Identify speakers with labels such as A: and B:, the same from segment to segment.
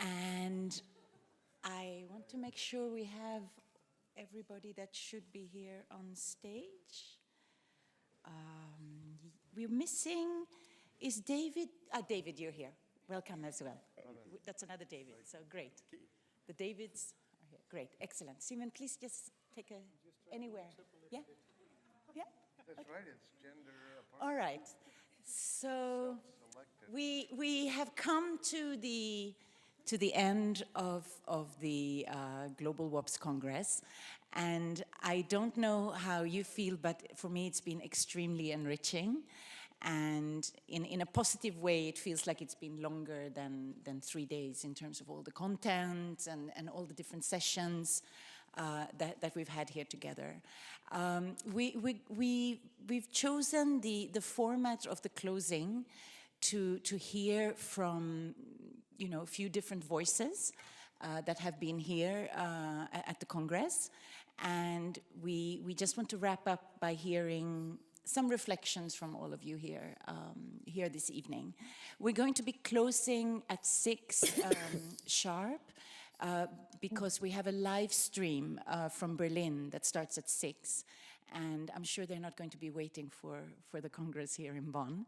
A: And I want to make sure we have everybody that should be here on stage. We're missing, is David? David, you're here. Welcome as well. That's another David, so great. The Davids are here. Great, excellent. Simon, please just take anywhere. Yeah? Yeah?
B: That's okay. Right, it's gender apart.
A: All right. So we have come to the end of the Global WOPS Congress, and I don't know how you feel, but for me it's been extremely enriching, and in a positive way it feels like it's been longer than 3 days in terms of all the content and all the different sessions that we've had here together. We've chosen the format of the closing to hear from, you know, a few different voices that have been here at the Congress. And we just want to wrap up by hearing some reflections from all of you here, here this evening. We're going to be closing at 6 sharp, because we have a live stream from Berlin that starts at 6. And I'm sure they're not going to be waiting for the Congress here in Bonn.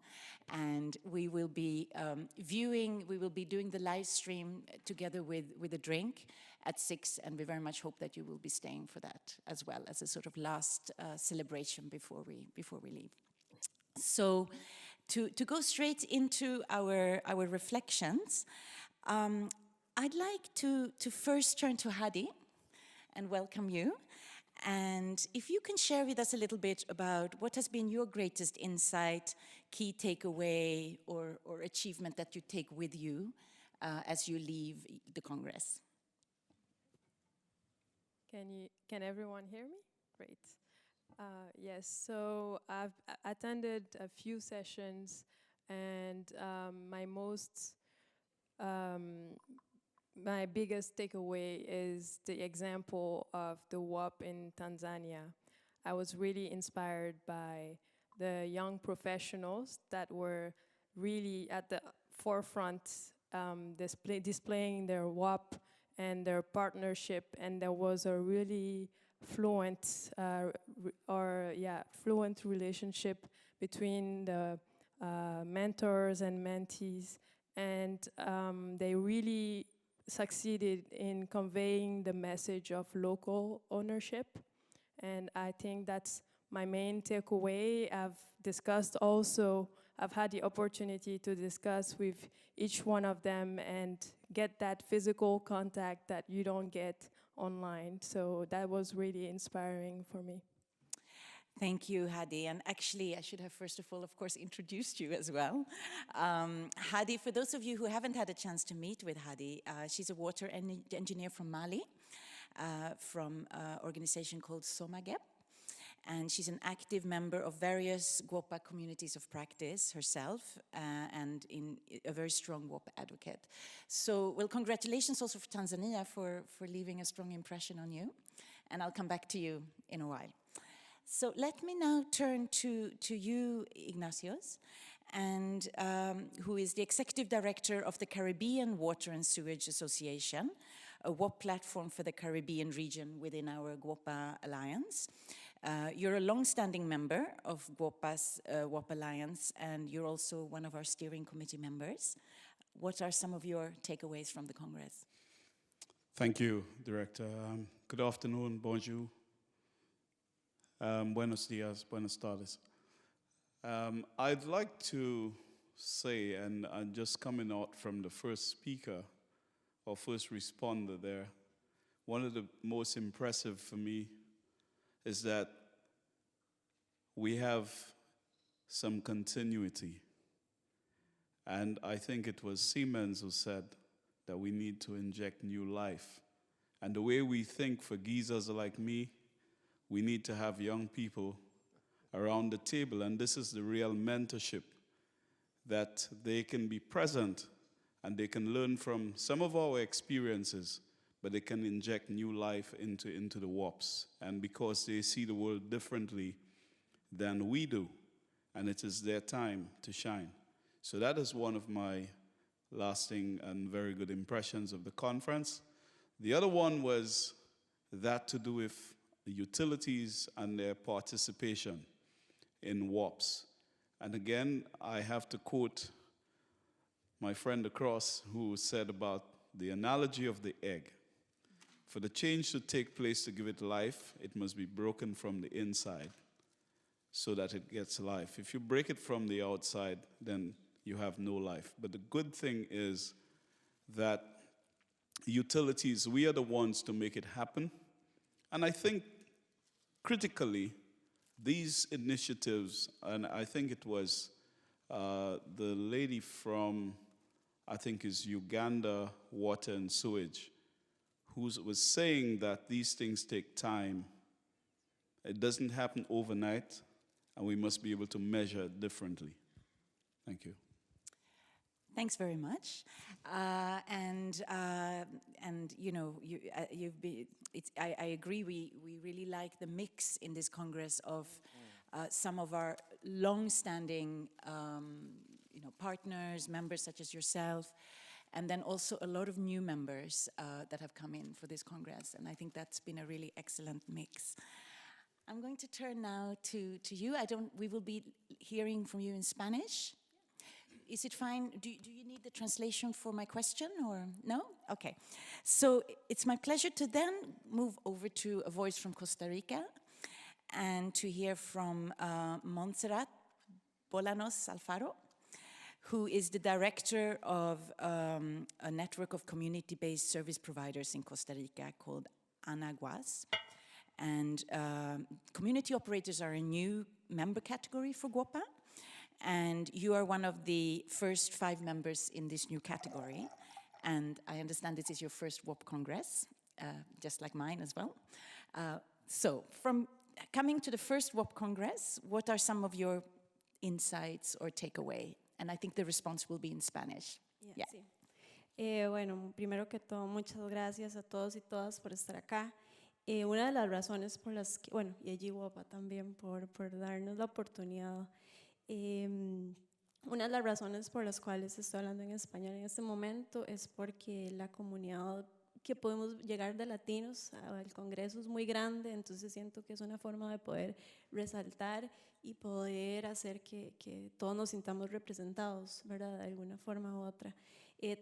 A: And we will be we will be doing the live stream together with a drink at 6, and we very much hope that you will be staying for that as well, as a sort of last celebration before we leave. So to go straight into our reflections, I'd like to first turn to Hadi and welcome you. And if you can share with us a little bit about what has been your greatest insight, key takeaway, or achievement that you take with you as you leave the Congress.
C: Can everyone hear me? Great. Yes, so I've attended a few sessions, and my biggest takeaway is the example of the WOP in Tanzania. I was really inspired by the young professionals that were really at the forefront, displaying their WOP and their partnership, and there was a really fluent relationship between the mentors and mentees, and they really succeeded in conveying the message of local ownership. And I think that's my main takeaway. I've had the opportunity to discuss with each one of them and get that physical contact that you don't get online. So that was really inspiring for me.
A: Thank you, Hadi. And actually, I should have first of all, of course, introduced you as well. Hadi, for those of you who haven't had a chance to meet with Hadi, she's a water engineer from Mali, from an organization called SOMAGEP. And she's an active member of various WOPA communities of practice herself, and a very strong WOPA advocate. So, well, congratulations also for Tanzania for leaving a strong impression on you. And I'll come back to you in a while. So let me now turn to you, Ignatius, and who is the Executive Director of the Caribbean Water and Sewage Association, a WOP platform for the Caribbean region within our WOPA Alliance. You're a long-standing member of WOPA's WOP Alliance, and you're also one of our steering committee members. What are some of your takeaways from the Congress?
D: Thank you, Director. Good afternoon, bonjour. Buenos dias, buenas tardes. I'd like to say, and I'm just coming out from the first speaker, or first responder there, one of the most impressive for me is that we have some continuity. And I think it was Siemens who said that we need to inject new life. And the way we think for geezers like me, we need to have young people around the table, and this is the real mentorship, that they can be present and they can learn from some of our experiences, but they can inject new life into the WOPs. And because they see the world differently than we do, and it is their time to shine. So that is one of my lasting and very good impressions of the conference. The other one was that to do with utilities and their participation in WOPS. And again, I have to quote my friend across who said about the analogy of the egg. For the change to take place to give it life, it must be broken from the inside so that it gets life. If you break it from the outside, then you have no life. But the good thing is that utilities, we are the ones to make it happen. And I think critically, these initiatives, and I think it was the lady from, I think is Uganda Water and Sewage, who was saying that these things take time. It doesn't happen overnight, and we must be able to measure it differently. Thank you.
A: Thanks very much. And you know, I agree. We really like the mix in this Congress of some of our long-standing, you know, partners, members such as yourself, and then also a lot of new members that have come in for this Congress. And I think that's been a really excellent mix. I'm going to turn now to you. We will be hearing from you in Spanish. Is it fine? Do you need the translation for my question or no? Okay. So it's my pleasure to then move over to a voice from Costa Rica and to hear from Montserrat Bolanos Alfaro, who is the director of a network of community-based service providers in Costa Rica called Anaguas. And community operators are a new member category for GWOPA. And you are one of the first 5 members in this new category. And I understand this is your first WOP Congress, just like mine as well. So from coming to the first WOP Congress, what are some of your insights or takeaway? And I think the response will be in Spanish.
E: Yeah. Sí. Bueno, primero que todo, muchas gracias a todos y todas por estar acá. Una de las razones por las que, bueno, y allí WOPA también por darnos la oportunidad. Una de las razones por las cuales estoy hablando en español en este momento es porque la comunidad que podemos llegar de latinos al Congreso es muy grande, entonces siento que es una forma de poder resaltar y poder hacer que todos nos sintamos representados, ¿verdad? De alguna forma u otra.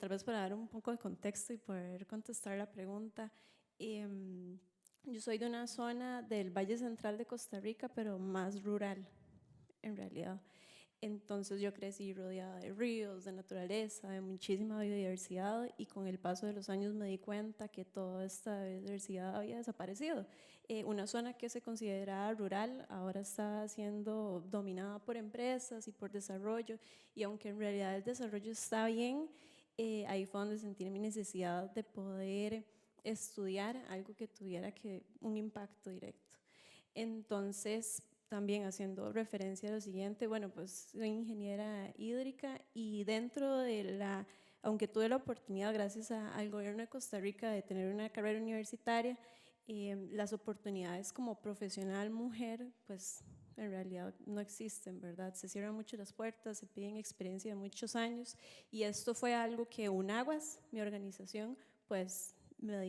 E: Tal vez para dar un poco de contexto y poder contestar la pregunta, yo soy de una zona del Valle Central de Costa Rica, pero más rural, en realidad. Entonces yo crecí rodeada de ríos, de naturaleza, de muchísima biodiversidad y con el paso de los años me di cuenta que toda esta biodiversidad había desaparecido. Una zona que se consideraba rural ahora está siendo dominada por empresas y por desarrollo y aunque en realidad el desarrollo está bien, ahí fue donde sentí mi necesidad de poder estudiar algo que tuviera un impacto directo. Entonces, también haciendo referencia a lo siguiente, bueno, pues soy ingeniera hídrica y dentro de aunque tuve la oportunidad gracias al gobierno de Costa Rica de tener una carrera universitaria, las oportunidades como profesional mujer, pues en realidad no existen, ¿verdad? Se cierran mucho las puertas, se piden experiencia de muchos años y esto fue algo que UNAGUAS, mi organización, pues me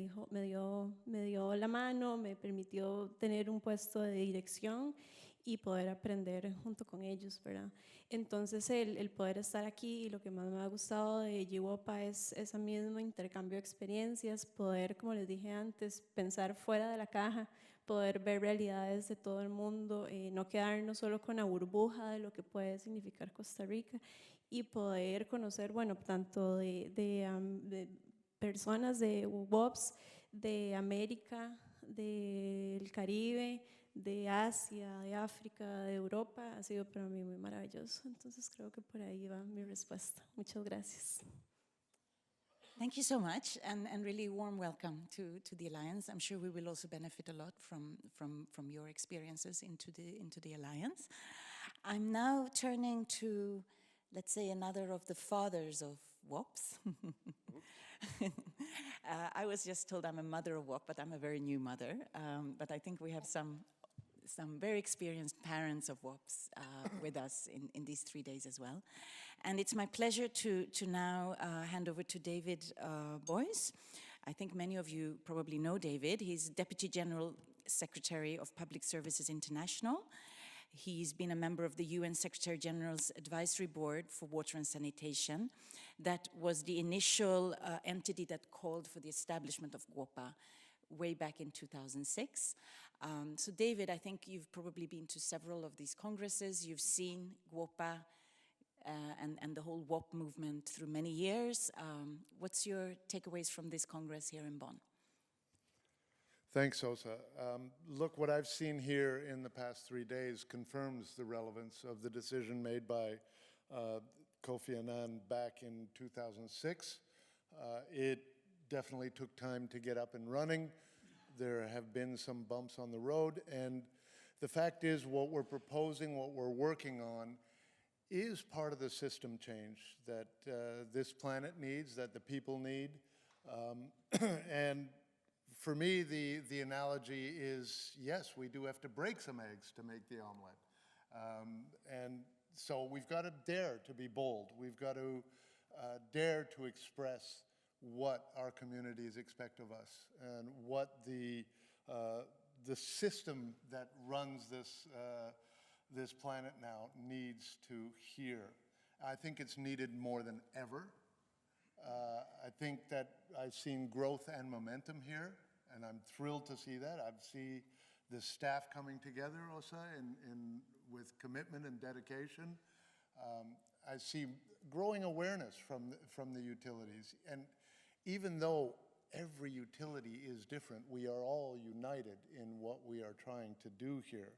E: dio la mano, me permitió tener un puesto de dirección y poder aprender junto con ellos, ¿verdad? Entonces el poder estar aquí y lo que más me ha gustado de GWOPA es ese mismo intercambio de experiencias, poder, como les dije antes, pensar fuera de la caja, poder ver realidades de todo el mundo, no quedarnos solo con la burbuja de lo que puede significar Costa Rica y poder conocer, bueno, tanto de personas de WOPS, de América, del Caribe, de Asia, de África, de Europa, ha sido para mí muy maravilloso. Entonces creo que por ahí va mi respuesta. Muchas gracias.
A: Thank you so much, and really warm welcome to the Alliance. I'm sure we will also benefit a lot from your experiences into the Alliance. I'm now turning to, let's say, another of the fathers of WOPS. I was just told I'm a mother of WOP, but I'm a very new mother. But I think we have some some very experienced parents of WOPS with us in these 3 days as well. And it's my pleasure to now hand over to David Boyce. I think many of you probably know David. He's Deputy General Secretary of Public Services International. He's been a member of the UN Secretary General's Advisory Board for Water and Sanitation. That was the initial entity that called for the establishment of GWOPA way back in 2006. So David, I think you've probably been to several of these congresses. You've seen GWOPA and the whole WOP movement through many years. What's your takeaways from this Congress here in Bonn?
B: Thanks, Osa. Look, what I've seen here in the past 3 days confirms the relevance of the decision made by Kofi Annan back in 2006. It definitely took time to get up and running. There have been some bumps on the road, and the fact is what we're proposing, what we're working on, is part of the system change that this planet needs, that the people need. And for me, the analogy is, yes, we do have to break some eggs to make the omelet. And so we've got to dare to be bold. We've got to dare to express what our communities expect of us and what the system that runs this planet now needs to hear. I think it's needed more than ever. I think that I've seen growth and momentum here, and I'm thrilled to see that. I see the staff coming together, Osa, with commitment and dedication. I see growing awareness from the utilities. And even though every utility is different, we are all united in what we are trying to do here.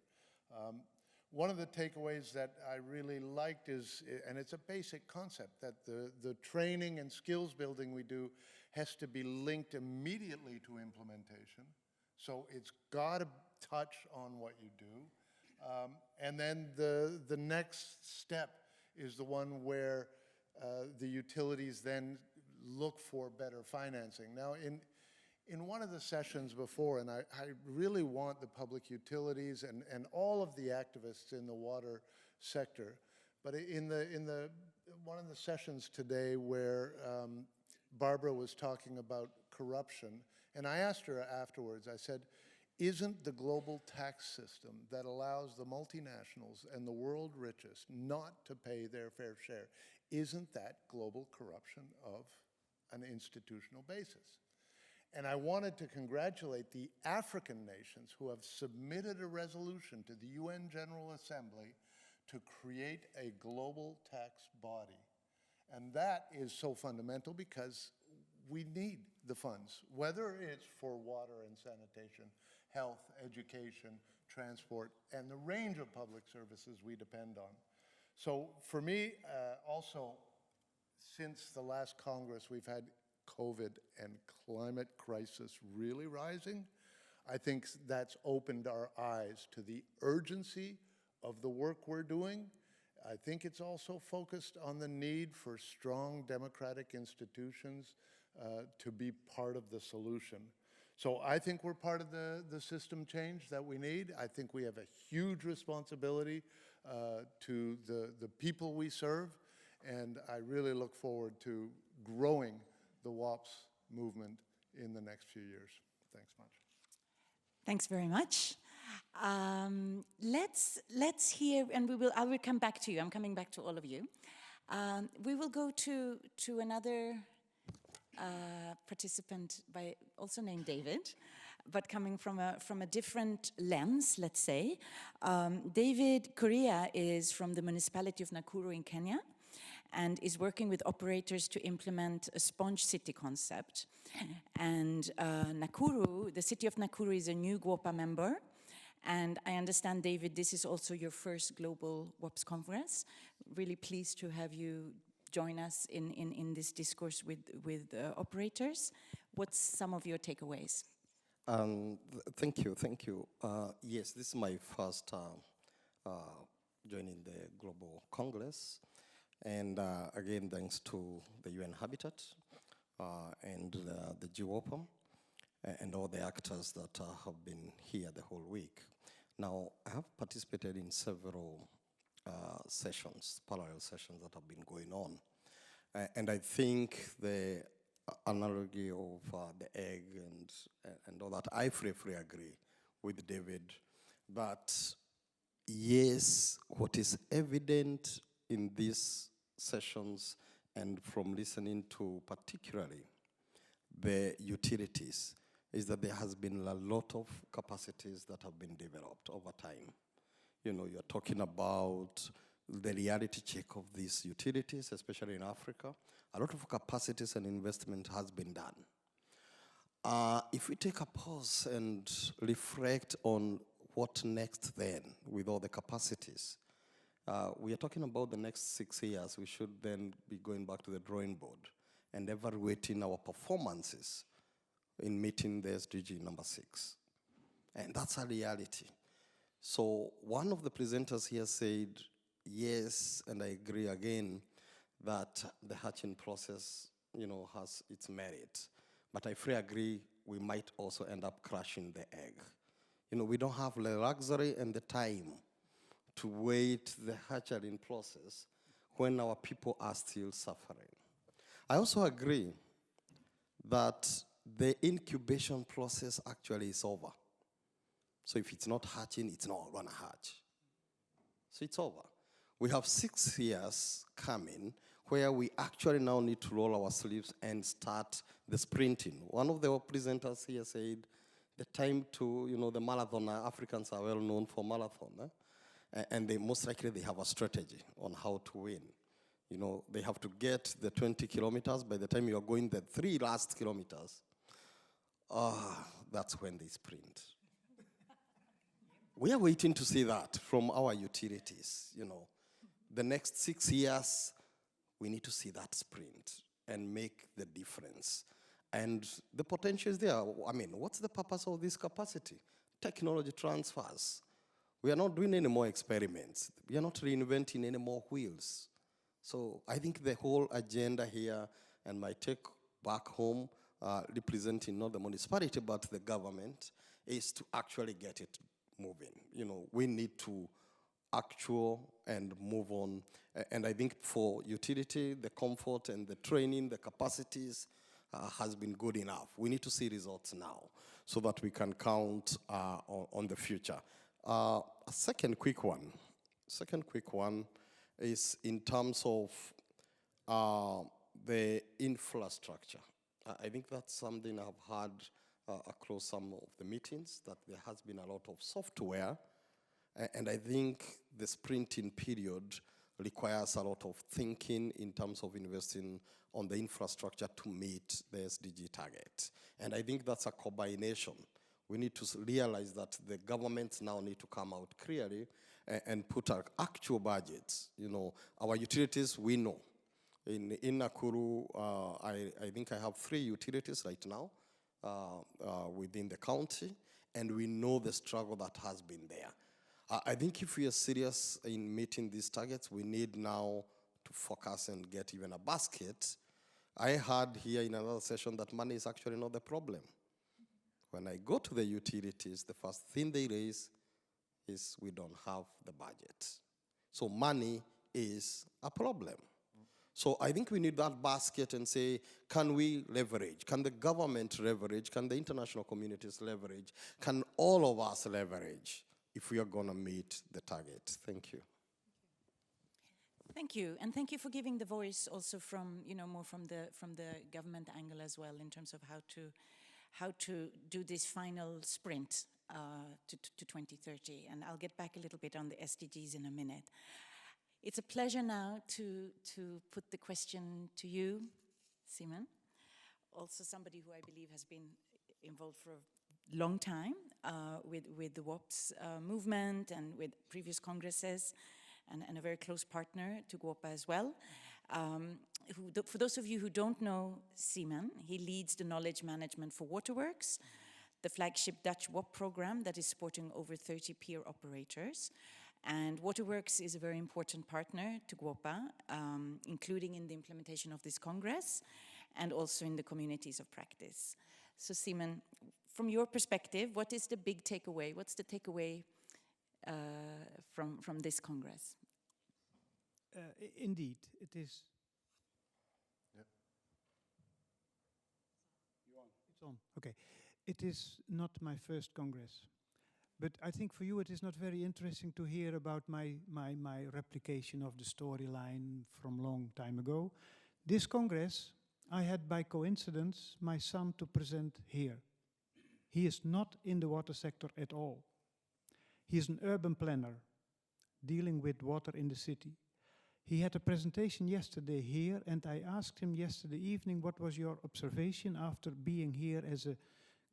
B: One of the takeaways that I really liked is, and it's a basic concept, that the training and skills building we do has to be linked immediately to implementation. So it's got to touch on what you do. And then the next step is the one where the utilities then look for better financing. Now, in one of the sessions before, and I really want the public utilities and all of the activists in the water sector, but in one of the sessions today where Barbara was talking about corruption, and I asked her afterwards, I said, isn't the global tax system that allows the multinationals and the world richest not to pay their fair share, isn't that global corruption of an institutional basis? And I wanted to congratulate the African nations who have submitted a resolution to the UN General Assembly to create a global tax body. And that is so fundamental because we need the funds, whether it's for water and sanitation, health, education, transport, and the range of public services we depend on. So for me, also, since the last Congress, we've had COVID and climate crisis really rising. I think that's opened our eyes to the urgency of the work we're doing. I think it's also focused on the need for strong democratic institutions to be part of the solution. So I think we're part of the system change that we need. I think we have a huge responsibility to the people we serve, and I really look forward to growing the WOPS movement in the next few years. Thanks much.
A: Thanks very much. Let's hear, and I will come back to you. I'm coming back to all of you. We will go to another participant also named David, but coming from a different lens, let's say. David Kuria is from the municipality of Nakuru in Kenya, and is working with operators to implement a sponge city concept. And Nakuru, the city of Nakuru, is a new GWOPA member. And I understand, David, this is also your first Global WOPS Congress. Really pleased to have you join us in this discourse with operators. What's some of your takeaways?
F: Thank you. Yes, this is my first joining the Global Congress. And again, thanks to the UN Habitat and the GWOPA and all the actors that have been here the whole week. Now, I have participated in several sessions, parallel sessions that have been going on. And I think the analogy of the egg and all that, I fully agree with David that yes, what is evident in these sessions and from listening to particularly the utilities is that there has been a lot of capacities that have been developed over time. You know, you're talking about the reality check of these utilities, especially in Africa. A lot of capacities and investment has been done. If we take a pause and reflect on what next then with all the capacities, we are talking about the next 6 years. We should then be going back to the drawing board and evaluating our performances in meeting the SDG number 6. And that's a reality. So one of the presenters here said, yes, and I agree again, that the hatching process, you know, has its merit. But I fully agree we might also end up crashing the egg. You know, we don't have the luxury and the time to wait the hatching process when our people are still suffering. I also agree that the incubation process actually is over. So if it's not hatching, it's not gonna hatch. So it's over. We have 6 years coming where we actually now need to roll our sleeves and start the sprinting. One of the presenters here said, the time to, you know, the marathon, Africans are well known for marathon, and they most likely they have a strategy on how to win. You know, they have to get the 20 kilometers. By the time you're going the 3 last kilometers, that's when they sprint. We are waiting to see that from our utilities, you know. The next 6 years, we need to see that sprint and make the difference. And the potential is there. I mean, what's the purpose of this capacity? Technology transfers. We are not doing any more experiments. We are not reinventing any more wheels. So I think the whole agenda here, and my take back home, representing not the municipality but the government, is to actually get it moving. You know, we need to actual and move on. And I think for utility, the comfort and the training, the capacities has been good enough. We need to see results now so that we can count on the future. A second quick one is in terms of the infrastructure. I think that's something I've had across some of the meetings, that there has been a lot of software, and I think the sprinting period requires a lot of thinking in terms of investing on the infrastructure to meet the SDG target. And I think that's a combination. We need to realize that the governments now need to come out clearly and put our actual budgets. You know, our utilities, we know. In Nakuru, I think I have 3 utilities right now within the county, and we know the struggle that has been there. I think if we are serious in meeting these targets, we need now to focus and get even a basket. I heard here in another session that money is actually not the problem. When I go to the utilities, the first thing they raise is we don't have the budget. So money is a problem. So I think we need that basket and say, can we leverage? Can the government leverage? Can the international communities leverage? Can all of us leverage if we are going to meet the target? Thank you.
A: Thank you, and thank you for giving the voice also from, you know, more from the government angle as well, in terms of how to do this final sprint to 2030. And I'll get back a little bit on the SDGs in a minute. It's a pleasure now to put the question to you, Simon. Also somebody who I believe has been involved for a long time with the WOPS movement and with previous congresses, and a very close partner to GWOPA as well. For those of you who don't know Simon, he leads the knowledge management for Waterworks, the flagship Dutch WOP program that is supporting over 30 peer operators. And Waterworks is a very important partner to GWOPA, including in the implementation of this Congress and also in the communities of practice. So Simon, from your perspective, what is the big takeaway? What's the takeaway from this Congress.
G: Indeed, it is.
B: Yep.
G: It's on. Okay. It is not my first Congress. But I think for you it is not very interesting to hear about my replication of the storyline from long time ago. This Congress, I had by coincidence my son to present here. He is not in the water sector at all. He is an urban planner dealing with water in the city. He had a presentation yesterday here, and I asked him yesterday evening, what was your observation after being here as a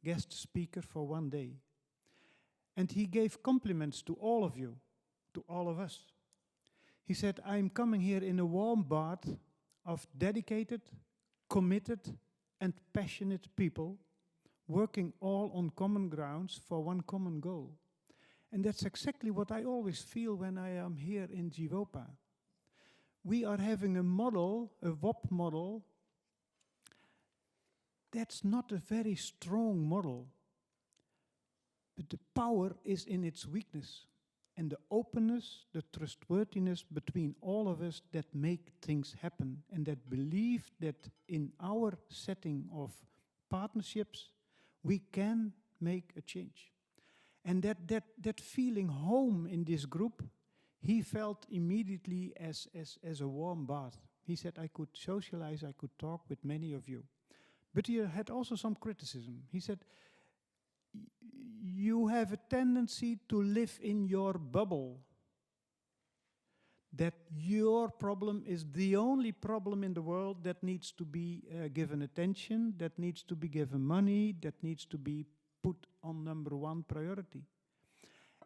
G: guest speaker for 1 day? And he gave compliments to all of you, to all of us. He said, I'm coming here in a warm bath of dedicated, committed, and passionate people working all on common grounds for one common goal. And that's exactly what I always feel when I am here in GWOPA. We are having a model, a WOP model, that's not a very strong model. But the power is in its weakness and the openness, the trustworthiness between all of us that make things happen and that believe that in our setting of partnerships, we can make a change. And that feeling home in this group, he felt immediately as a warm bath. He said, I could socialize, I could talk with many of you. But he had also some criticism. He said, you have a tendency to live in your bubble. That your problem is the only problem in the world that needs to be given attention, that needs to be given money, that needs to be put on #1 priority.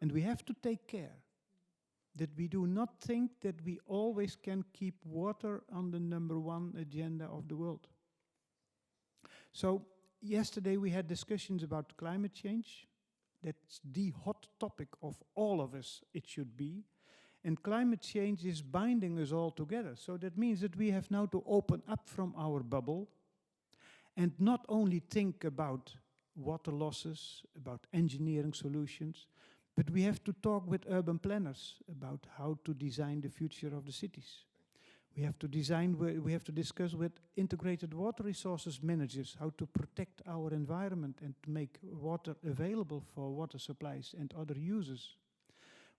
G: And we have to take care that we do not think that we always can keep water on the #1 agenda of the world. So yesterday we had discussions about climate change. That's the hot topic of all of us, it should be. And climate change is binding us all together. So that means that we have now to open up from our bubble and not only think about water losses, about engineering solutions, but we have to talk with urban planners about how to design the future of the cities. We have to discuss with integrated water resources managers how to protect our environment and to make water available for water supplies and other users.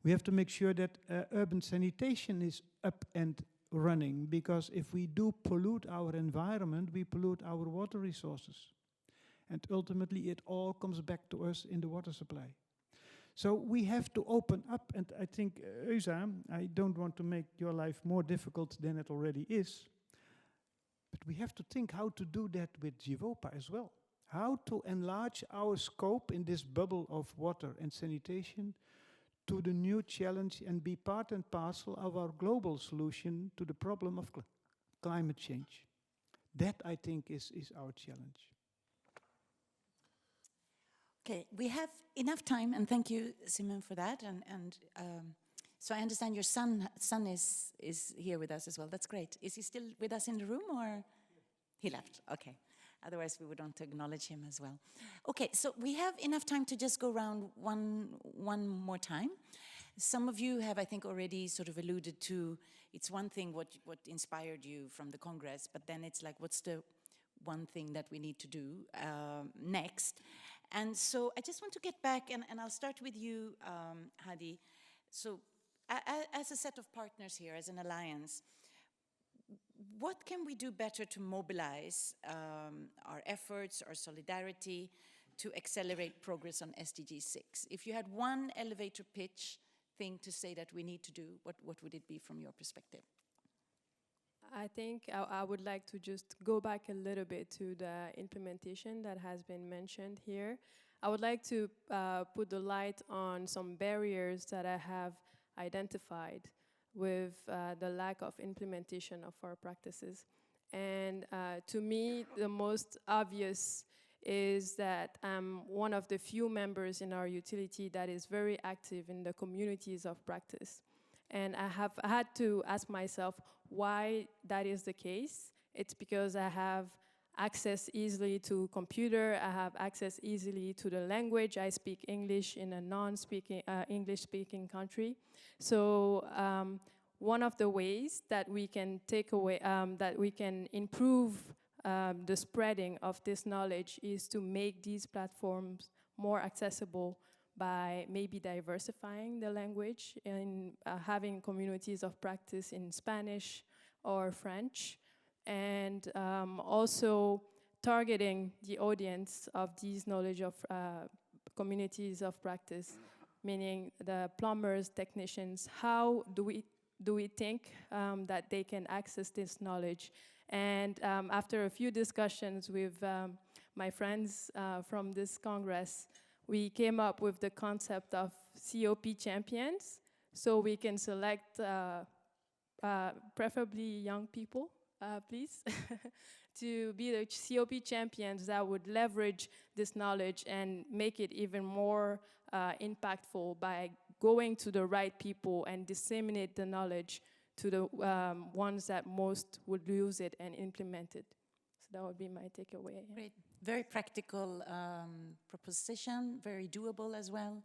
G: We have to make sure that urban sanitation is up and running, because if we do pollute our environment, we pollute our water resources. And ultimately it all comes back to us in the water supply. So we have to open up, and I think, Eusa, I don't want to make your life more difficult than it already is, but we have to think how to do that with GWOPA as well. How to enlarge our scope in this bubble of water and sanitation to the new challenge and be part and parcel of our global solution to the problem of climate change. That, I think, is our challenge.
A: Okay, we have enough time, and thank you, Simon, for that. And so I understand your son is here with us as well. That's great. Is he still with us in the room, or he left? Okay. Otherwise, we would want to acknowledge him as well. Okay, so we have enough time to just go around one more time. Some of you have, I think, already sort of alluded to, it's one thing what inspired you from the Congress, but then it's like, what's the one thing that we need to do next? And so I just want to get back, and I'll start with you, Hadi. So as a set of partners here, as an alliance, what can we do better to mobilize our efforts, our solidarity, to accelerate progress on SDG 6? If you had one elevator pitch thing to say that we need to do, what would it be from your perspective?
C: I think I would like to just go back a little bit to the implementation that has been mentioned here. I would like to put the light on some barriers that I have identified with the lack of implementation of our practices. And to me, the most obvious is that I'm one of the few members in our utility that is very active in the communities of practice. And I have had to ask myself why that is the case. It's because I have access easily to computer. I have access easily to the language. I speak English in a non-speaking English-speaking country. So one of the ways that we can take away, that we can improve the spreading of this knowledge is to make these platforms more accessible by maybe diversifying the language and having communities of practice in Spanish or French, and also targeting the audience of these knowledge of communities of practice, meaning the plumbers, technicians. How do we think that they can access this knowledge? And after a few discussions with my friends from this Congress, we came up with the concept of COP champions. So we can select preferably young people, please, to be the COP champions that would leverage this knowledge and make it even more impactful by going to the right people and disseminate the knowledge to the ones that most would use it and implement it. So that would be my takeaway. Yeah.
A: Great. Very practical proposition, very doable as well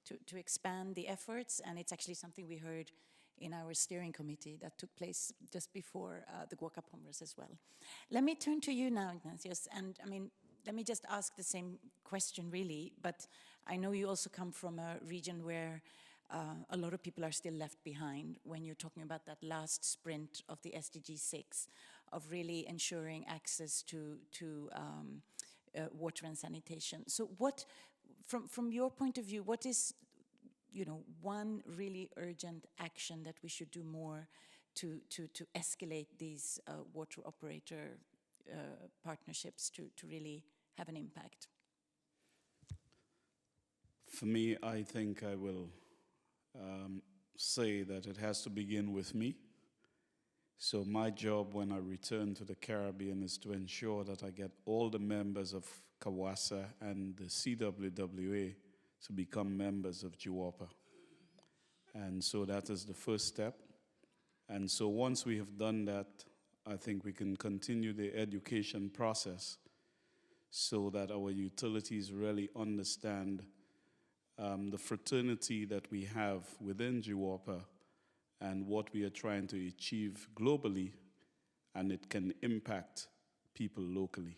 A: to expand the efforts. And it's actually something we heard in our steering committee that took place just before the WOCAP Congress as well. Let me turn to you now, Ignatius. And I mean, let me just ask the same question really, but I know you also come from a region where a lot of people are still left behind when you're talking about that last sprint of the SDG 6, of really ensuring access to water and sanitation. So what, from your point of view, what is, you know, one really urgent action that we should do more to escalate these water operator partnerships to really have an impact?
D: For me, I think I will say that it has to begin with me. So my job when I return to the Caribbean is to ensure that I get all the members of CAWASA and the CWWA to become members of GWOPA. And so that is the first step. And so once we have done that, I think we can continue the education process so that our utilities really understand the fraternity that we have within GWOPA and what we are trying to achieve globally, and it can impact people locally.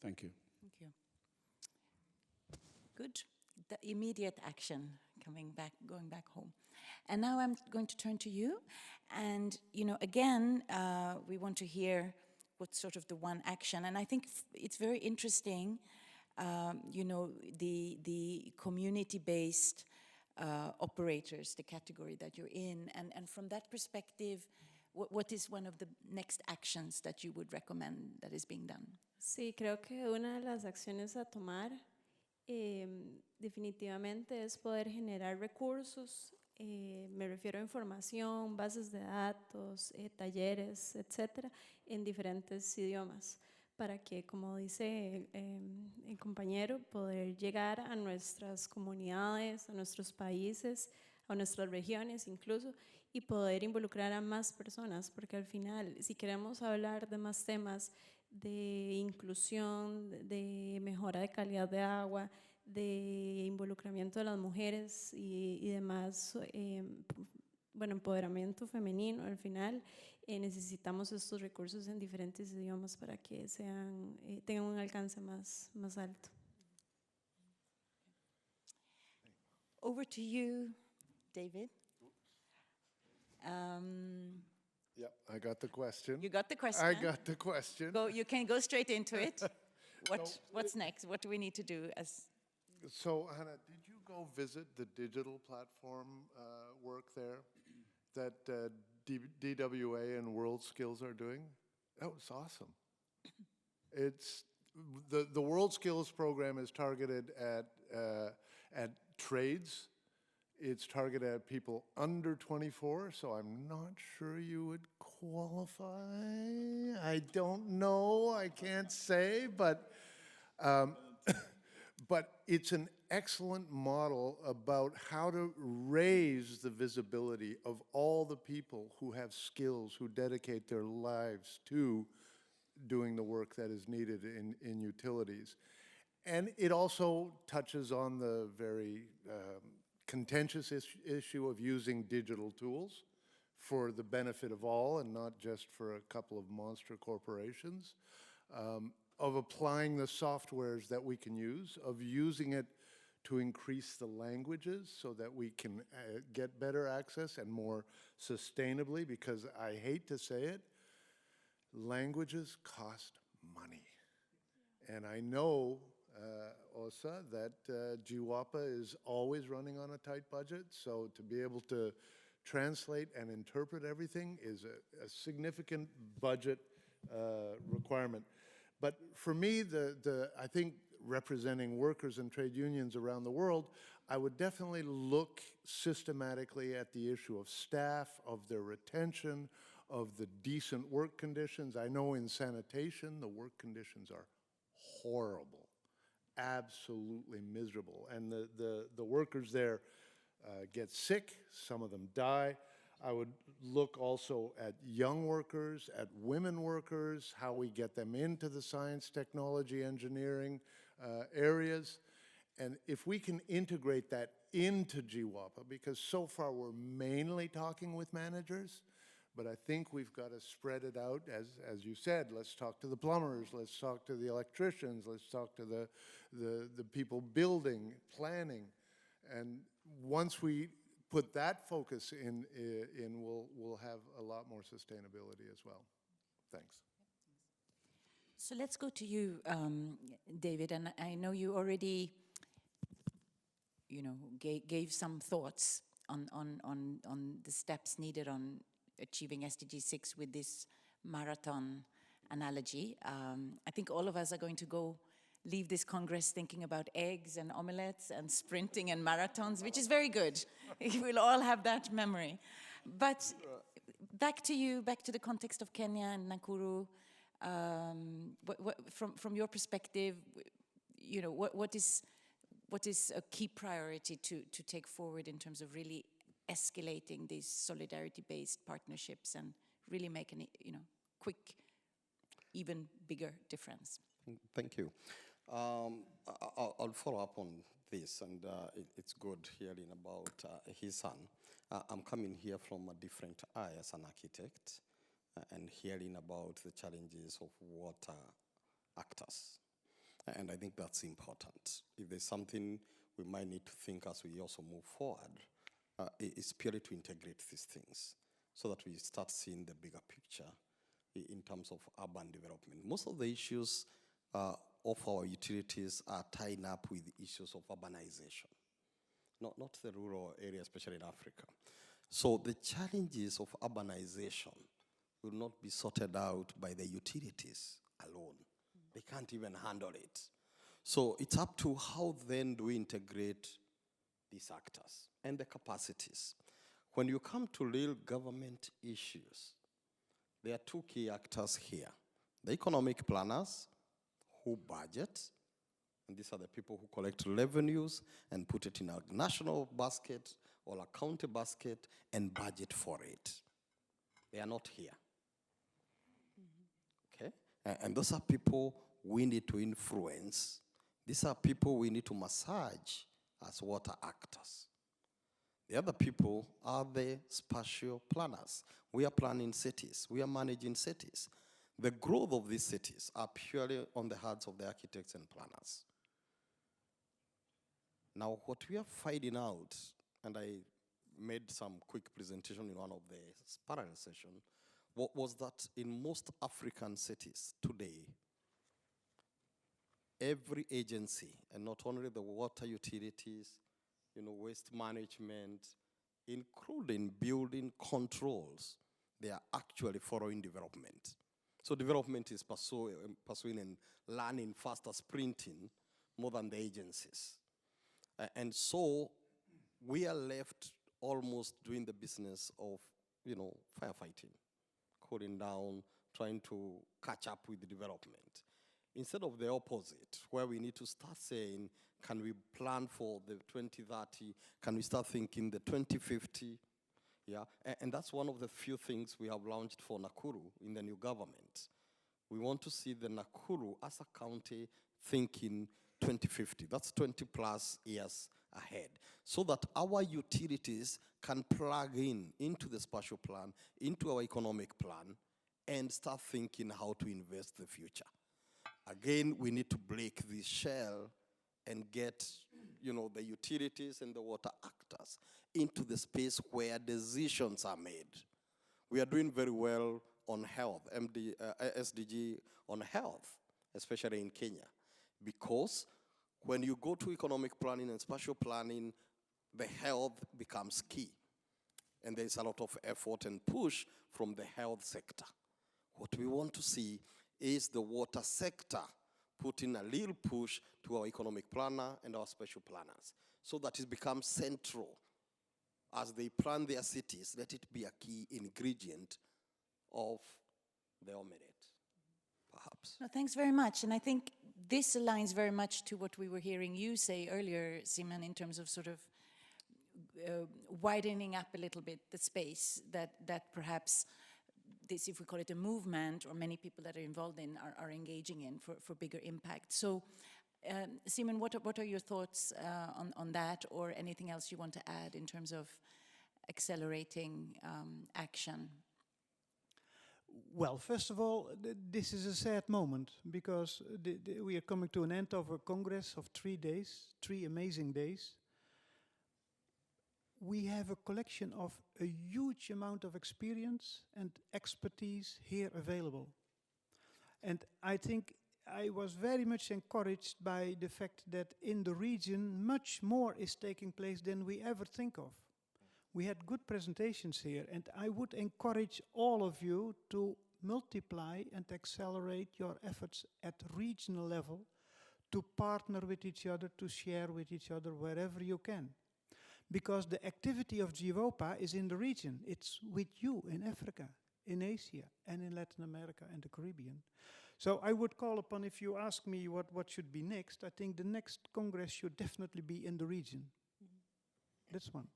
D: Thank you.
A: Thank you. Good. The immediate action, going back home. And now I'm going to turn to you. And, you know, again, we want to hear what's sort of the one action. And I think it's very interesting, you know, the community-based operators, the category that you're in. And from that perspective, what is one of the next actions that you would recommend that is being done?
E: Sí, creo que una de las acciones a tomar definitivamente es poder generar recursos, me refiero a información, bases de datos, talleres, etcétera, en diferentes idiomas, para que, como dice el compañero, poder llegar a nuestras comunidades, a nuestros países, a nuestras regiones incluso, y poder involucrar a más personas, porque al final, si queremos hablar de más temas de inclusión, de mejora de calidad de agua, de involucramiento de las mujeres y demás, bueno, empoderamiento femenino, al final necesitamos estos recursos en diferentes idiomas para que sean, tengan un alcance más alto.
A: Over to you, David.
B: Yep, I got the question.
A: You got the question.
B: I got the question.
A: You can go straight into it. What's next? What do we need to do as?
B: So, Hannah, did you go visit the digital platform work there that DWA and World Skills are doing? That was awesome. It's the World Skills program is targeted at trades. It's targeted at people under 24, so I'm not sure you would qualify. I don't know, I can't say, but but it's an excellent model about how to raise the visibility of all the people who have skills, who dedicate their lives to doing the work that is needed in utilities. And it also touches on the very contentious issue of using digital tools for the benefit of all and not just for a couple of monster corporations, of applying the softwares that we can use, of using it to increase the languages so that we can get better access and more sustainably, because I hate to say it, languages cost money. And I know, Osa, that GWAPA is always running on a tight budget, so to be able to translate and interpret everything is a significant budget requirement. But for me, I think representing workers and trade unions around the world, I would definitely look systematically at the issue of staff, of their retention, of the decent work conditions. I know in sanitation, the work conditions are horrible, absolutely miserable. And the workers there get sick, some of them die. I would look also at young workers, at women workers, how we get them into the science, technology, engineering areas. And if we can integrate that into GWAPA, because so far we're mainly talking with managers, but I think we've got to spread it out, as you said, let's talk to the plumbers, let's talk to the electricians, let's talk to the people building, planning. And once we put that focus in, we'll have a lot more sustainability as well. Thanks.
A: So let's go to you, David, and I know you already, gave some thoughts on the steps needed on achieving SDG 6 with this marathon analogy. I think all of us are going to leave this Congress thinking about eggs and omelettes and sprinting and marathons, which is very good. We'll all have that memory. But back to you, back to the context of Kenya and Nakuru. From your perspective, what is a key priority to take forward in terms of really escalating these solidarity-based partnerships and really make an quick, even bigger difference?
F: Thank you. I'll follow up on this, and it's good hearing about his son. I'm coming here from a different eye as an architect, and hearing about the challenges of water actors. And I think that's important. If there's something we might need to think as we also move forward, it's purely to integrate these things so that we start seeing the bigger picture in terms of urban development. Most of the issues of our utilities are tied up with issues of urbanization, not the rural area, especially in Africa. So the challenges of urbanization will not be sorted out by the utilities alone. They can't even handle it. So it's up to how then do we integrate these actors and the capacities. When you come to real government issues, there are two key actors here. The economic planners who budget, and these are the people who collect revenues and put it in a national basket or a county basket and budget for it. They are not here. Okay? And those are people we need to influence. These are people we need to massage as water actors. The other people are the spatial planners. We are planning cities. We are managing cities. The growth of these cities are purely on the hearts of the architects and planners. Now, what we are finding out, and I made some quick presentation in one of the parallel sessions, was that in most African cities today, every agency, and not only the water utilities, waste management, including building controls, they are actually following development. So development is pursuing and learning faster, sprinting more than the agencies. And so we are left almost doing the business of, firefighting, cooling down, trying to catch up with the development. Instead of the opposite, where we need to start saying, can we plan for the 2030? Can we start thinking the 2050? Yeah, and that's one of the few things we have launched for Nakuru in the new government. We want to see the Nakuru as a county thinking 2050. That's 20 plus years ahead. So that our utilities can plug into the spatial plan, into our economic plan, and start thinking how to invest the future. Again, we need to break this shell and get, the utilities and the water actors into the space where decisions are made. We are doing very well on health, SDG on health, especially in Kenya, because when you go to economic planning and spatial planning, the health becomes key. And there's a lot of effort and push from the health sector. What we want to see is the water sector putting a little push to our economic planner and our spatial planners, so that it becomes central. As they plan their cities, let it be a key ingredient of the omelette, perhaps.
A: No, thanks very much. And I think this aligns very much to what we were hearing you say earlier, Simon, in terms of sort of widening up a little bit the space that perhaps this, if we call it a movement, or many people that are involved in are engaging in for bigger impact. So, Simon, what are your thoughts on that, or anything else you want to add in terms of accelerating action?
G: Well, first of all, this is a sad moment, because we are coming to an end of a congress of 3 days, 3 amazing days. We have a collection of a huge amount of experience and expertise here available. And I think I was very much encouraged by the fact that in the region much more is taking place than we ever think of. We had good presentations here, and I would encourage all of you to multiply and accelerate your efforts at regional level, to partner with each other, to share with each other wherever you can. Because the activity of GWOPA is in the region. It's with you in Africa, in Asia, and in Latin America and the Caribbean. So I would call upon, if you ask me what should be next, I think the next Congress should definitely be in the region. That's one.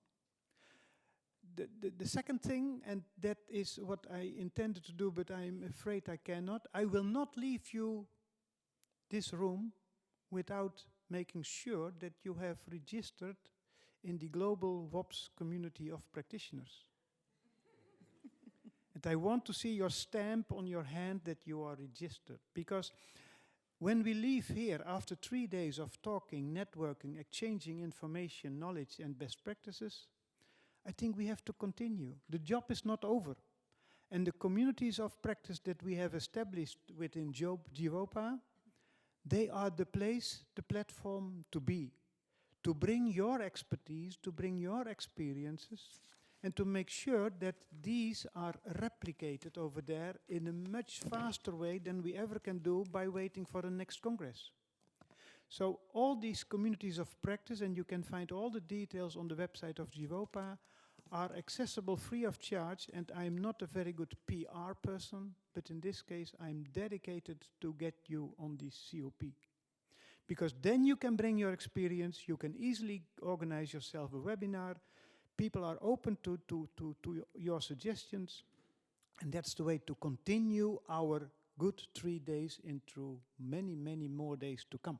G: The second thing, and that is what I intended to do, but I'm afraid I cannot, I will not leave you this room without making sure that you have registered in the Global WOPS community of practitioners. And I want to see your stamp on your hand that you are registered. Because when we leave here after 3 days of talking, networking, exchanging information, knowledge and best practices, I think we have to continue. The job is not over. And the communities of practice that we have established within GWOPA, they are the place, the platform to be. To bring your expertise, to bring your experiences, and to make sure that these are replicated over there in a much faster way than we ever can do by waiting for the next Congress. So all these communities of practice, and you can find all the details on the website of GWOPA, are accessible free of charge, and I'm not a very good PR person, but in this case I'm dedicated to get you on this COP. Because then you can bring your experience, you can easily organize yourself a webinar, people are open to your suggestions, and that's the way to continue our good 3 days into many, many more days to come.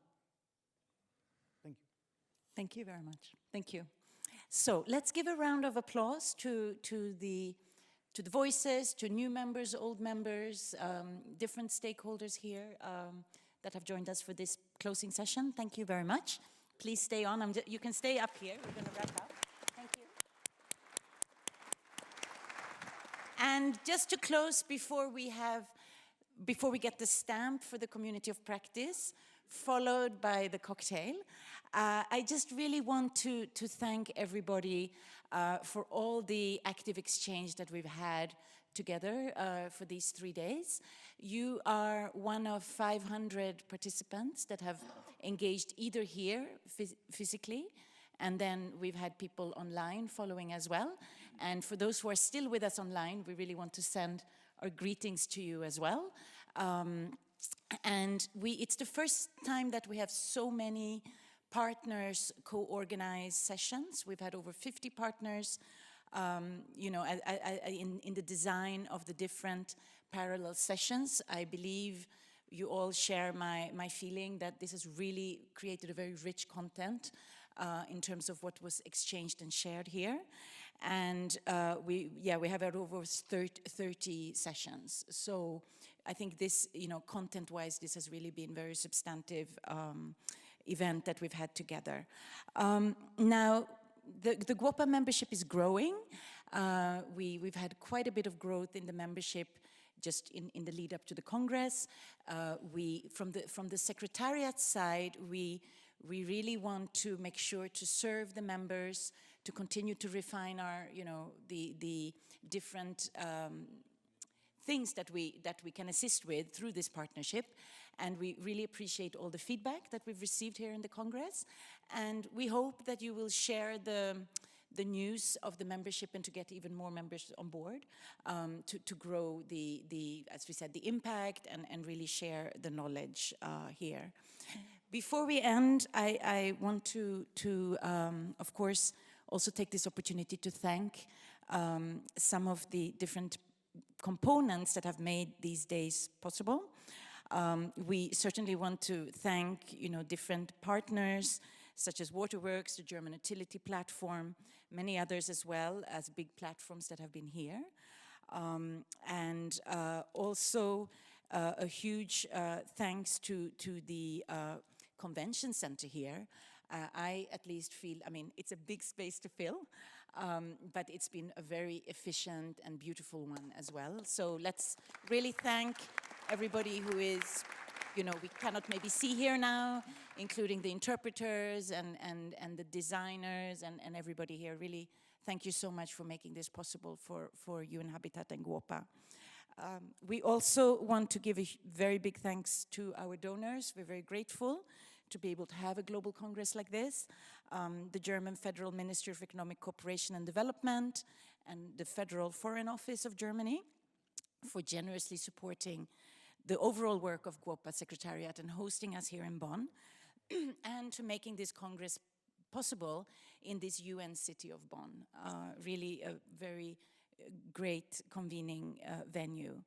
G: Thank you.
A: Thank you very much. Thank you. So let's give a round of applause to the voices, to new members, old members, different stakeholders here that have joined us for this closing session. Thank you very much. Please stay on. You can stay up here. We're going to wrap up. Thank you. And just to close, before we get the stamp for the community of practice, followed by the cocktail, I just really want to thank everybody for all the active exchange that we've had together for these 3 days. You are one of 500 participants that have engaged either here physically, and then we've had people online following as well. And for those who are still with us online, we really want to send our greetings to you as well. And it's the first time that we have so many partners co-organize sessions. We've had over 50 partners, in the design of the different parallel sessions. I believe you all share my feeling that this has really created a very rich content in terms of what was exchanged and shared here. And we have had over 30 sessions. So I think this, content-wise, this has really been very substantive event that we've had together. Now, the GWOPA membership is growing. We've had quite a bit of growth in the membership just in the lead up to the Congress. From the Secretariat side, we really want to make sure to serve the members, to continue to refine our, the different things that we can assist with through this partnership. And we really appreciate all the feedback that we've received here in the Congress. And we hope that you will share the news of the membership and to get even more members on board, to grow as we said, the impact and really share the knowledge here. Before we end, I want to of course, also take this opportunity to thank some of the different components that have made these days possible. We certainly want to thank, different partners, such as Waterworks, the German utility platform, many others as well as big platforms that have been here. And also a huge thanks to the convention center here. I at least feel, it's a big space to fill, but it's been a very efficient and beautiful one as well. So let's really thank everybody who is, we cannot maybe see here now, including the interpreters and the designers and everybody here. Really, thank you so much for making this possible for UN Habitat and GWOPA. We also want to give a very big thanks to our donors. We're very grateful to be able to have a global congress like this. The German Federal Ministry of Economic Cooperation and Development and the Federal Foreign Office of Germany for generously supporting the overall work of GWOPA Secretariat and hosting us here in Bonn, and to making this Congress possible in this UN city of Bonn. Really a very great convening venue.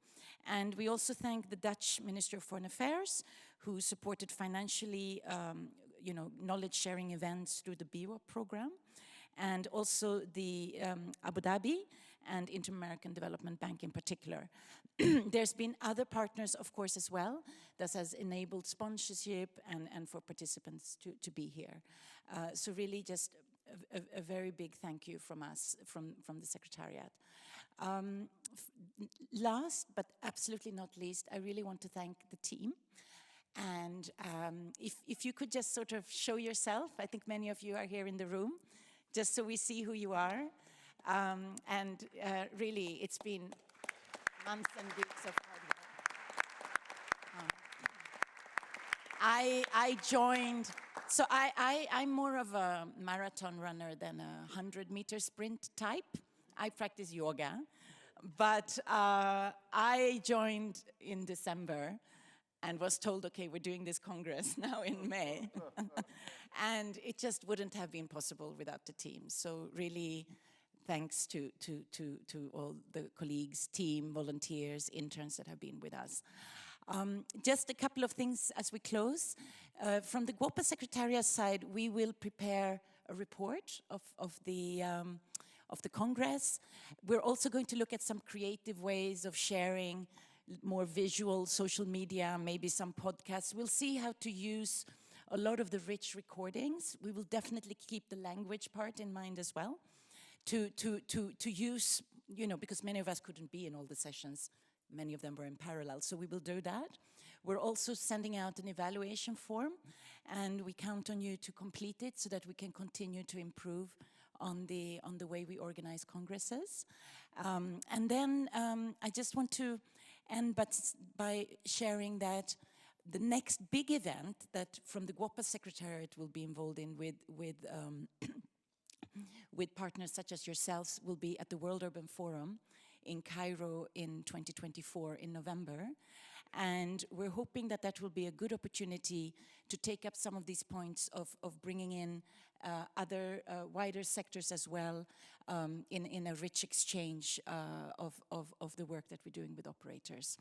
A: And we also thank the Dutch Minister of Foreign Affairs, who supported financially, knowledge sharing events through the BWOP program, and also the Abu Dhabi and Inter-American Development Bank in particular. There's been other partners, of course, as well, that has enabled sponsorship and for participants to be here. So really just a very big thank you from us, from the Secretariat. Last, but absolutely not least, I really want to thank the team. And if you could just sort of show yourself, I think many of you are here in the room, just so we see who you are. And really, it's been months and weeks of hard work. I joined, so I'm more of a marathon runner than a 100-meter sprint type. I practice yoga, but I joined in December and was told, okay, we're doing this Congress now in May. And it just wouldn't have been possible without the team. So really, thanks to all the colleagues, team, volunteers, interns that have been with us. Just a couple of things as we close. From the GWOPA Secretariat side, we will prepare a report of the Congress. We're also going to look at some creative ways of sharing more visual social media, maybe some podcasts. We'll see how to use a lot of the rich recordings. We will definitely keep the language part in mind as well, to use, because many of us couldn't be in all the sessions. Many of them were in parallel, so we will do that. We're also sending out an evaluation form, and we count on you to complete it so that we can continue to improve on the way we organize congresses. And then I just want to end by sharing that the next big event that from the GWOPA Secretariat will be involved in with partners such as yourselves will be at the World Urban Forum in Cairo in 2024 in November. And we're hoping that that will be a good opportunity to take up some of these points of bringing in other wider sectors as well, in a rich exchange of the work that we're doing with operators.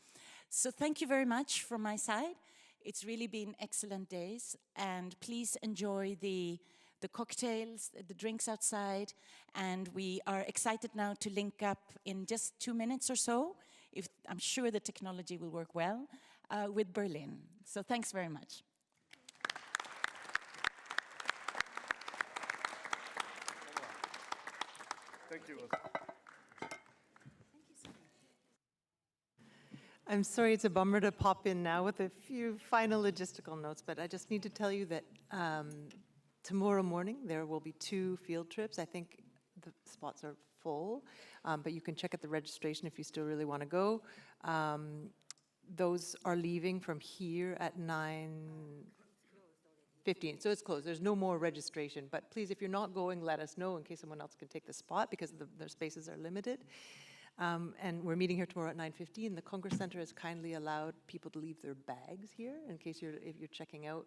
A: So thank you very much from my side. It's really been excellent days, and please enjoy the cocktails, the drinks outside, and we are excited now to link up in just 2 minutes or so, if I'm sure the technology will work well, with Berlin. So thanks very much.
B: Thank you.
H: I'm sorry, it's a bummer to pop in now with a few final logistical notes, but I just need to tell you that tomorrow morning there will be 2 field trips. I think the spots are full, but you can check at the registration if you still really want to go. Those are leaving from here at 9:15, so it's closed. There's no more registration, but please, if you're not going, let us know in case someone else can take the spot, because their spaces are limited. And we're meeting here tomorrow at 9:15. The Congress Center has kindly allowed people to leave their bags here in case if you're checking out